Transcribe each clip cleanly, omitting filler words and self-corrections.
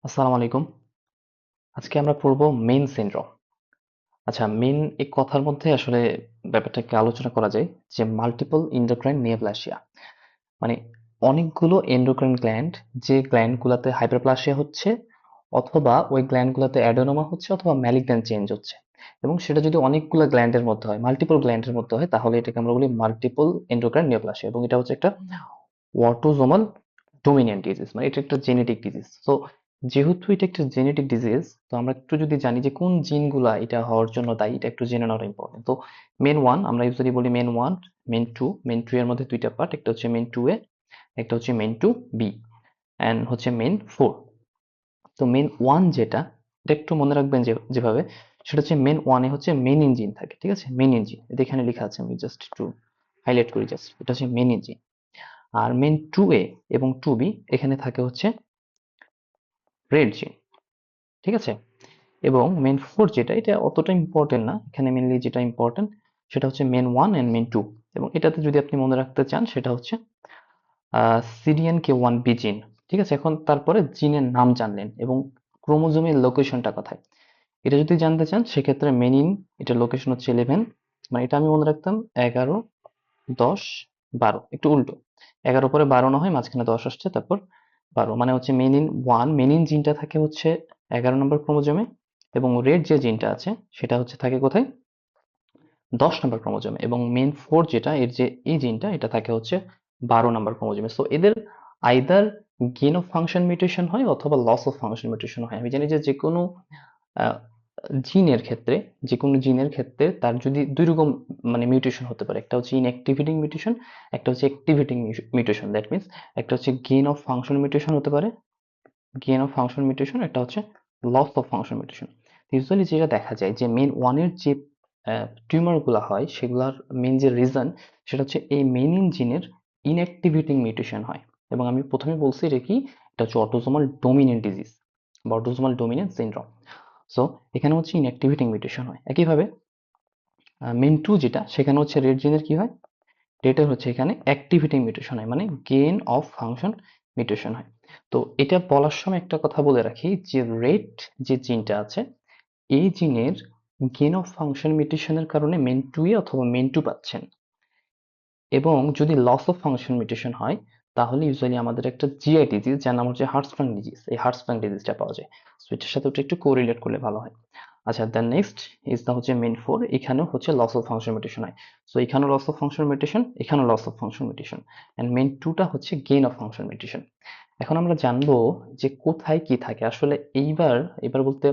আসসালামু আলাইকুম। আজকে আমরা পড়ব মেইন সিনড্রোম। আচ্ছা, মেইন এই কথার মধ্যে আসলে ব্যাপারটাকে আলোচনা করা যায় যে মাল্টিপল এন্ডোক্রাইন নিওপ্লাসিয়া, মানে অনেকগুলো এন্ডোক্রাইন গ্ল্যান্ড, যে গ্ল্যান্ডগুলোতে হাইপারপ্লাসিয়া হচ্ছে অথবা ওই গ্ল্যান্ডগুলোতে অ্যাডেনোমা হচ্ছে অথবা ম্যালিগন্যান্ট চেঞ্জ হচ্ছে, এবং সেটা যদি অনেকগুলো গ্ল্যান্ডের মধ্যে হয়, মাল্টিপল গ্ল্যান্ডের মধ্যে হয়, তাহলে এটাকে আমরা বলি মাল্টিপল এন্ডোক্রাইন নিওপ্লাসিয়া, এবং এটা হচ্ছে একটা অটোজোমাল ডোমিনেন্ট ডিজিজ, মানে এটা একটা জেনেটিক ডিজিজ। তো যেহেতু এটা একটা জেনেটিক ডিজিজ, তো আমরা একটু যদি জানি যে কোন জিনগুলা এটা হওয়ার জন্য দায়ী, এটা একটু জেনে নেওয়া ইম্পর্টেন্ট। তো মেন ওয়ান আমরা ইউজুয়ালি বলি মেন ওয়ান, মেন টু এর মধ্যে দুইটা পার্ট, একটা হচ্ছে মেন টু এ, একটা হচ্ছে মেন টু বি, অ্যান্ড হচ্ছে মেন ফোর। তো মেন ওয়ান যেটা, এটা একটু মনে রাখবেন যে যেভাবে, সেটা হচ্ছে মেন ওয়ানে হচ্ছে মেন ইঞ্জিন থাকে, ঠিক আছে? মেন ইঞ্জিন এটা এখানে লেখা আছে, আমি জাস্ট একটু হাইলাইট করি, জাস্ট এটা হচ্ছে মেন ইঞ্জিন। আর মেন টু এ এবং টু বি এখানে থাকে হচ্ছে রেড জিন, ঠিক আছে? এবং মেন ফোর যেটা, এটা অতটা ইম্পর্টেন্ট না, এখানে মেনলি যেটা ইম্পর্টেন্ট সেটা হচ্ছে MEN one and MEN two. এবং এটাতে যদি আপনি মনে রাখতে চান সেটা হচ্ছে সিডিএন কে ওয়ান বি জিন, ঠিক আছে? এখন তারপরে জিনের নাম জানলেন এবং ক্রোমোজোমের লোকেশনটা কোথায়, এটা যদি জানতে চান সেক্ষেত্রে মেনিন, এটার লোকেশন হচ্ছে 11, মানে এটা আমি মনে রাখতাম 11, 10, 12, একটু উল্টো, 11 পরে 12 না হয় মাঝখানে 10 আসছে, তারপর 12, মানে হচ্ছে মেনিন ওয়ান, মেনিন জিনটা থাকে হচ্ছে 11 নম্বর ক্রোমোজোমে, এবং রেড যে জিনটা আছে সেটা হচ্ছে থাকে কোথায়, 10 নম্বর ক্রোমোজোমে, এবং মেন ফোর যেটা, এর যে এই জিনটা, এটা থাকে হচ্ছে 12 নম্বর ক্রোমোজোমে। সো এদের either gain of function mutation হয় অথবা লস অফ ফাংশন মিউটেশন হয়। আমি জানি যে যে কোনো আহ, জিনের ক্ষেত্রে, যে কোনো জিনের ক্ষেত্রে তার যদি দুই রকম মানে মিউটেশন হতে পারে, একটা হচ্ছে ইনঅ্যাক্টিভেটিং মিউটেশন, একটা হচ্ছে অ্যাক্টিভেটিং মিউটেশন। দ্যাট মিন্স একটা হচ্ছে গেইন অফ ফাংশন মিউটেশন হতে পারে, গেইন অফ ফাংশন মিউটেশন, একটা হচ্ছে loss of function mutation. Usually যেটা দেখা যায় যে মেন ওয়ানের যে টিউমার গুলা হয় সেগুলার মেন যে রিজন, সেটা হচ্ছে এই মেনিন জিনের ইনঅ্যাক্টিভেটিং মিউটেশন হয়। এবং আমি প্রথমে বলছি এটা কি, এটা হচ্ছে অটোসোমাল ডোমিনেন্ট ডিজিজ বা অটোসোমাল ডোমিনেন্ট সিনড্রোম। সো এখানে হচ্ছে ইনঅ্যাক্টিভেটিং মিউটেশন হয়। একইভাবে মেন টু যেটা, সেখানে হচ্ছে রেড জিনের কি হয়, রেটের হচ্ছে এখানে অ্যাক্টিভিটি মিউটেশন হয়, মানে গেইন অফ ফাংশন মিউটেশন হয়। তো এটা বলার সময় একটা কথা বলে রাখি যে রেট যে জিনটা আছে, এই জিনের গেইন অফ ফাংশন মিউটেশনের কারণে মেন টু এ অথবা মেন টু পাচ্ছেন, এবং যদি লস অফ ফাংশন মিউটেশন হয় তাহলে ইউজুয়ালি আমাদের একটা জিআই ডিজিজ যার নাম হচ্ছে হার্টস্প্রাং ডিজিজ, এই হার্টস্প্রাং ডিজিজটা পাওয়া যায়। সো এটার সাথে ওটা একটু কোরিলেট করলে ভালো হয়। আচ্ছা, দেন নেক্সট ইজ দা হচ্ছে মেন ফোর, এখানেও হচ্ছে লস অফ ফাংশন মিউটেশন হয়। সো এখানেও লস অফ ফাংশন মিউটেশন, এখানেও loss of function mutation, and MEN টুটা হচ্ছে গেইন অফ ফাংশন মিউটেশন। এখন আমরা জানবো যে কোথায় কি থাকে আসলে। এইবার এবার বলতে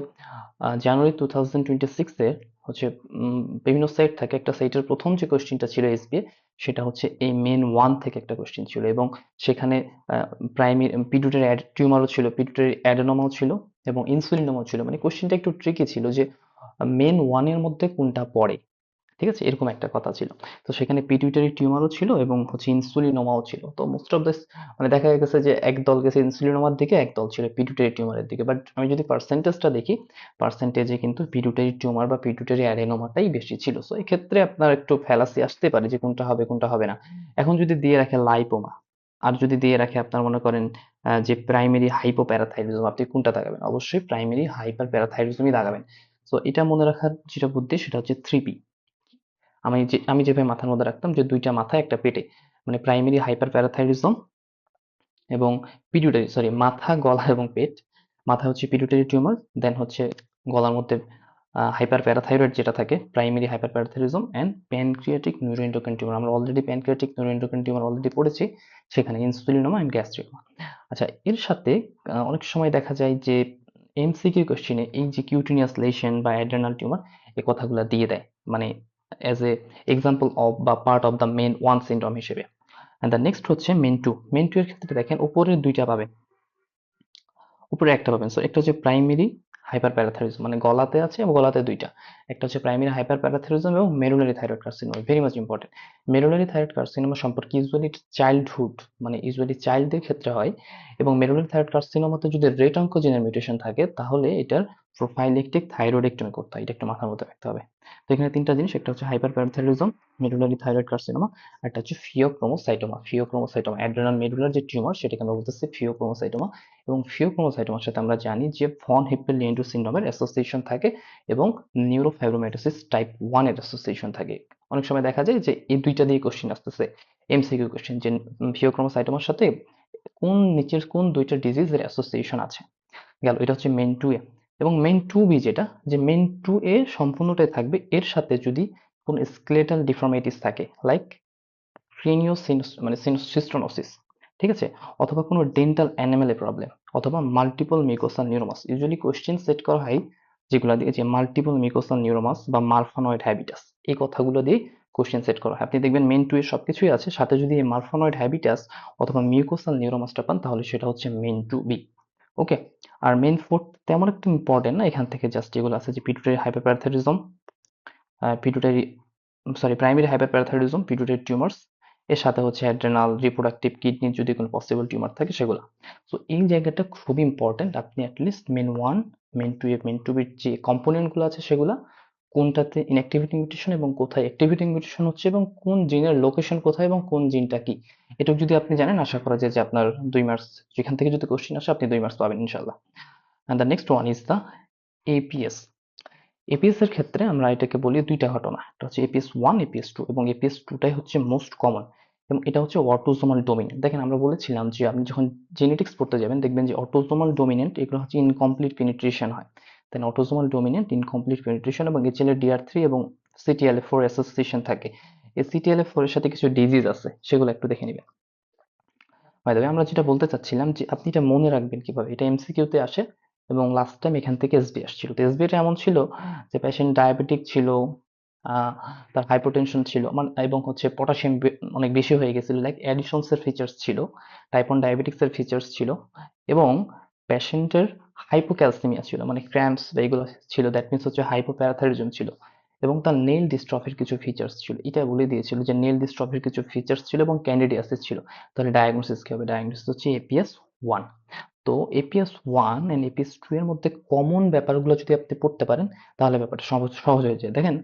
জানুয়ারি 2026-এ হচ্ছে বিভিন্ন সাইট থাকে, একটা সাইটের প্রথম যে কোশ্চেনটা ছিল এসবিএ, সেটা হচ্ছে এই মেন ওয়ান থেকে একটা কোশ্চেন ছিল, এবং সেখানে প্রাইমারি পিটুইটারি টিউমারও ছিল, পিটুইটারি অ্যাডেনোমাও ছিল, এবং ইনসুলিনোমাও ছিল। মানে কোশ্চেনটা একটু ট্রিকি ছিল যে মেন ওয়ানের মধ্যে কোনটা পড়ে, ঠিক আছে? এরকম একটা কথা ছিল। তো সেখানে পিটুইটারি টিউমারও ছিল এবং হচ্ছে ইনসুলিনোমাও ছিল। তো মোস্ট অফ দিস, মানে দেখা গেছে যে এক দল গেছে ইনসুলিনোমার দিকে, এক দল ছিল পিটুইটারি টিউমারের দিকে। বাট আমি যদি পার্সেন্টেজটা দেখি, পার্সেন্টেজে কিন্তু পিটুইটারি টিউমার বা পিটুইটারি অ্যাডেনোমাটাই বেশি ছিল। সো এই ক্ষেত্রে আপনার একটু ফ্যালাসি আসতে পারে যে কোনটা হবে কোনটা হবে না। এখন যদি দিয়ে রাখে লাইপোমা, আর যদি দিয়ে রাখে আপনার মনে করেন যে প্রাইমারি হাইপোপ্যারাথাইরয়েডিজম, আপনি কোনটা দাগাবেন? অবশ্যই প্রাইমারি হাইপার প্যারাথাইরয়েডিজমই দাগাবেন। সো এটা মনে রাখার যেটা বুদ্ধি সেটা হচ্ছে 3P। আমি যেভাবে মাথার মধ্যে রাখতাম যে দুইটা মাথায় একটা পেটে, মানে প্রাইমারি হাইপার প্যারাথাইরয়েডিজম এবং পিটুইটারি, সরি, মাথা, গলা এবং পেট। মাথা হচ্ছে পিটুইটারি টিউমার, দেন হচ্ছে গলার মধ্যে হাইপার প্যারাথাইরয়েড যেটা থাকে, primary hyper parathyroidism, and pancreatic neuroendocrine tumour. আমরা already pancreatic neuroendocrine tumour already পড়েছি, সেখানে ইনসুলিনোমা এন্ড গ্যাস্ট্রিকোমা। আচ্ছা, এর সাথে অনেক সময় দেখা যায় যে এমসিকিউ কোশ্চেনে এই যে কিউটিনিয়াস লেশন বা অ্যাড্রেনাল টিউমার, এই কথাগুলো দিয়ে দেয়, মানে অ্যাজ এ এক্সাম্পল অফ বা part of the MEN one syndrome হিসেবে। এন্ড দ্য নেক্সট হচ্ছে মেন টু। মেন টু এর ক্ষেত্রে দেখেন উপরের দুইটা পাবেন, উপরে একটা পাবেন। সো একটা হচ্ছে প্রাইমারি হাইপার প্যারাথাইরয়েডিজম, মানে গলাতে আছে এবং গলাতে দুইটা। একটা হচ্ছে প্রাইমারি হাইপার প্যারাথাইরয়েডিজম এবং medullary thyroid carcinoma, very much important. Medullary thyroid carcinoma সম্পর্কে ইউজুয়ালি চাইল্ডহুড, মানে ইউজুয়ালি চাইল্ডদের ক্ষেত্রে হয়, এবং মেরুলারি থাইরয়েড কার্সিনোমাতে যদি রেট অঙ্কোজিনের মিউটেশন থাকে তাহলে এটার প্রোফাইলেকটিক থাইরয়েডেক্টমি করতে হয়, এটা একটু মাথার মধ্যে রাখতে হবে। তো এখানে তিনটা জিনিস, একটা হচ্ছে হাইপারপ্যারাথাইরয়েডিজম, মেডুলারি থাইরয়েড কার্সিনোমা, আর একটা হচ্ছে ফিওক্রোমোসাইটোমা। ফিওক্রোমোসাইটোমা অ্যাড্রেনাল মেডুলার যে টিউমার সেটাকে আমরা বলতেছি ফিওক্রোমোসাইটোমা। এবং ফিওক্রোমোসাইটোমার সাথে আমরা জানি যে ফন হিপ্পেল-লিয়েন্ডু সিনড্রোমের অ্যাসোসিয়েশন থাকে এবং নিউরোফাইব্রোমাটোসিস টাইপ 1 এর অ্যাসোসিয়েশন থাকে। অনেক সময় দেখা যায় যে এই দুইটা দিয়ে কোশ্চেন আসতেছে, এমসিকিউ কোশ্চেন, যে ফিওক্রোমোসাইটোমার সাথে নিচের কোন দুইটা ডিজিজের অ্যাসোসিয়েশন আছে। গেল, এটা হচ্ছে মেন 2 এ। এবং মেন 2 বি যেটা, যে মেন 2 এ সম্পূর্ণটাই থাকবে, এর সাথে যদি কোন স্কেলেটাল ডিফর্মিটিস থাকে, লাইক ক্রেনিও মানে সিস্টোনোসিস, ঠিক আছে, অথবা কোনো ডেন্টাল অ্যানিমেলে প্রবলেম, অথবা multiple mucosal neuromas. Usually question set করা হয় যেগুলো দিয়ে, যে মাল্টিপল মিউকোসাল নিউরোমাস বা মারফানয়েড হ্যাবিটাস, এই কথাগুলো দিয়ে কোশ্চেন সেট করা হয়। আপনি দেখবেন মেন 2 এ সবকিছুই আছে, সাথে যদি এই মারফানয়েড হ্যাবিটাস অথবা মিউকোসাল নিউরোমাসটা পান তাহলে সেটা হচ্ছে মেন 2 বি। ওকে। আর মেন 4 তেমন একটা ইম্পর্টেন্ট না, এখান থেকে জাস্ট এগুলো আছে যে pituitary hyperparathyroidism, pituitary primary hyperparathyroidism, pituitary tumours, এর সাথে হচ্ছে অ্যাড্রেনাল, রিপ্রোডাক্টিভ, কিডনির যদি কোনো পসিবল টিউমার থাকে সেগুলো। সো এই জায়গাটা খুবই ইম্পর্টেন্ট, আপনি অ্যাটলিস্ট মেন 1, মেন 2 এ, মেন 2 এর যে কম্পোনেন্টগুলো আছে সেগুলো, কোনটাতে ইনঅ্যাক্টিভিটি মিউটেশন এবং কোথায় অ্যাক্টিভিটি মিউটেশন হচ্ছে এবং কোন জিনের লোকেশন কোথায় এবং কোন জিনটা কি, এটা যদি আপনি জানেন, আশা করা যায় যে আপনার 2 মার্কস, যেখান থেকে যদি কোশ্চেন আসে আপনি 2 মার্কস পাবেন ইনশাল্লাহ। And the next one is the APS. APS এর ক্ষেত্রে আমরা এটাকে বলি দুইটা ঘটনা, একটা হচ্ছে এপিএস 1, এপিএস 2, এবং এপিএস 2টাই হচ্ছে মোস্ট কমন, এবং এটা হচ্ছে অটোজোমাল ডোমিনেন্ট। দেখেন, আমরা বলেছিলাম যে আপনি যখন জেনেটিক্স পড়তে যাবেন দেখবেন যে অটোজোমাল ডোমিনেন্ট এগুলো হচ্ছে ইনকমপ্লিট পেনিট্রেশন হয়, দেন অটোজোমাল ডোমিনেন্ট, ইনকমপ্লিট পেনিট্রেশন এবং HLA-DR3 এবং CTLA-4 অ্যাসোসিয়েশন থাকে। এই CTLA-4 এর সাথে কিছু ডিজিজ আছে, সেগুলো একটু দেখে নিবেন। বাই দ্য ওয়ে, আমরা যেটা বলতে চাচ্ছিলাম যে আপনি এটা মনে রাখবেন কিভাবে, এটা এমসিকিউতে আসে এবং লাস্ট টাইম এখান থেকে এসবি আসছিল। তো এসবিটা এমন ছিল যে পেশেন্ট ডায়াবেটিক ছিল, আহ, তার হাইপারটেনশন ছিল, মানে এবং হচ্ছে পটাশিয়াম অনেক বেশি হয়ে গেছিল, লাইক অ্যাডিশনস এর ফিচার্স ছিল, টাইপ 1 ডায়াবেটিক্স এর ফিচার্স ছিল, এবং পেশেন্টের হাইপোক্যালসিমিয়া ছিল, মানে ক্র্যাম্পস বা এগুলো ছিল, দ্যাট মিনস হচ্ছে হাইপোপ্যারাথাইরিজম ছিল, এবং তার নেল ডিস্ট্রফির কিছু ফিচার্স ছিল। এটা বলে দিয়েছিল যে নেল ডিস্ট্রফির কিছু ফিচার্স ছিল এবং ক্যান্ডিডিয়াসিস ছিল। তাহলে ডায়াগনোসিস কি হবে? ডায়াগনোসিস হচ্ছে এপিএস 1। তো এপিএস 1 এন্ড এপিএস 2 এর মধ্যে কমন ব্যাপারগুলো যদি আপনি পড়তে পারেন তাহলে ব্যাপারটা সহজ সহজ হয়ে যায়। দেখেন,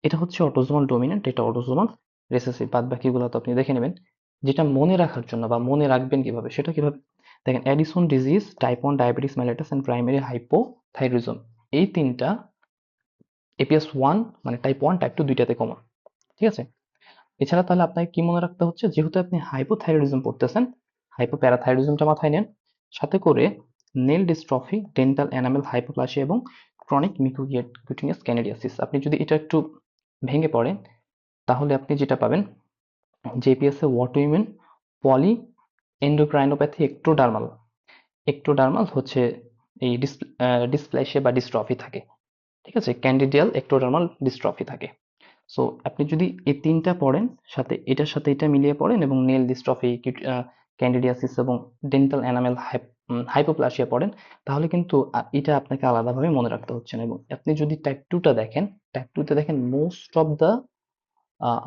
এটা হচ্ছে অটোজোমাল ডমিনেন্ট, এটা অটোজোমাল রিসেসিভ, বাদ বাকিগুলো তো আপনি দেখে নেবেন। যেটা মনে রাখার জন্য বা মনে রাখবেন কিভাবে, সেটা কিভাবে দেখেন, Addison disease, type 1 diabetes mellitus and primary hypothyroidism, এই তিনটা এপিএস 1 মানে টাইপ 1 টাইপ 2 দুইটাতে কমন, ঠিক আছে। এছাড়া তাহলে আপনাকে কি মনে রাখতে হচ্ছে, যেহেতু আপনি হাইপোথাইরয়েডিজম পড়তেছেন, হাইপোপ্যারাথাইরয়েডিজমটা মাথায় নেন, সাথে করে nail dystrophy, dental enamel hypoplasia এবং ক্রনিক মিকুকুটিনিয়াস ক্যানিডিয়াসিস, আপনি যদি এটা একটু ভেঙে পড়েন তাহলে আপনি যেটা পাবেন, জেপিএস এ অটোইমিউন পলি এন্ডোক্রাইনোপ্যাথি এক্টোডার্মাল, এক্টোডার্মাল হচ্ছে এই ডিসপ্লেসিয়া বা ডিস্ট্রফি থাকে, ঠিক আছে, ক্যান্ডিডিয়াল এক্টোডার্মাল ডিস্ট্রফি থাকে। সো আপনি যদি এই তিনটা পড়েন, সাথে এটার সাথে এটা মিলিয়ে পড়েন, এবং নেল ডিস্ট্রফি, ক্যান্ডিডিয়াসিস এবং ডেন্টাল এনামেল হাইপোপ্লাসিয়া পড়েন, তাহলে কিন্তু এটা আপনাকে আলাদাভাবে মনে রাখতে হচ্ছে না। এবং আপনি যদি টাইপ 2টা দেখেন, টাইপ 2তে দেখেন মোস্ট অফ দ্য,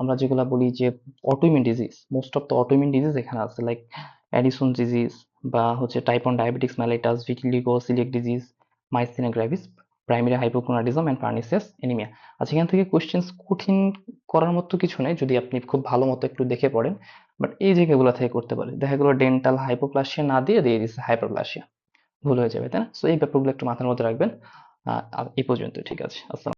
আমরা যেগুলা বলি যে autoimmune disease, most of the autoimmune disease এখানে আছে, লাইক অ্যাডিসন ডিজিজ বা হচ্ছে type 1 diabetes mellitus, vitiligo coeliac disease, myasthenia gravis, primary hypogonadism and pernicious anaemia. আচ্ছা, এখান থেকে কোশ্চেন্স কঠিন করার মতো কিছু নাই যদি আপনি খুব ভালো মতো একটু দেখে পড়েন, বাট এই জায়গাগুলো থেকে করতে পারে, দেখা গেলো ডেন্টাল হাইপোপ্লাসিয়া না দিয়ে দিয়ে দিচ্ছে হাইপারপ্লাসিয়া, ভুল হয়ে যাবে, তাই না? সো এই ব্যাপারগুলো একটু মাথার মধ্যে রাখবেন। এই পর্যন্ত, ঠিক আছে, আসসালাম।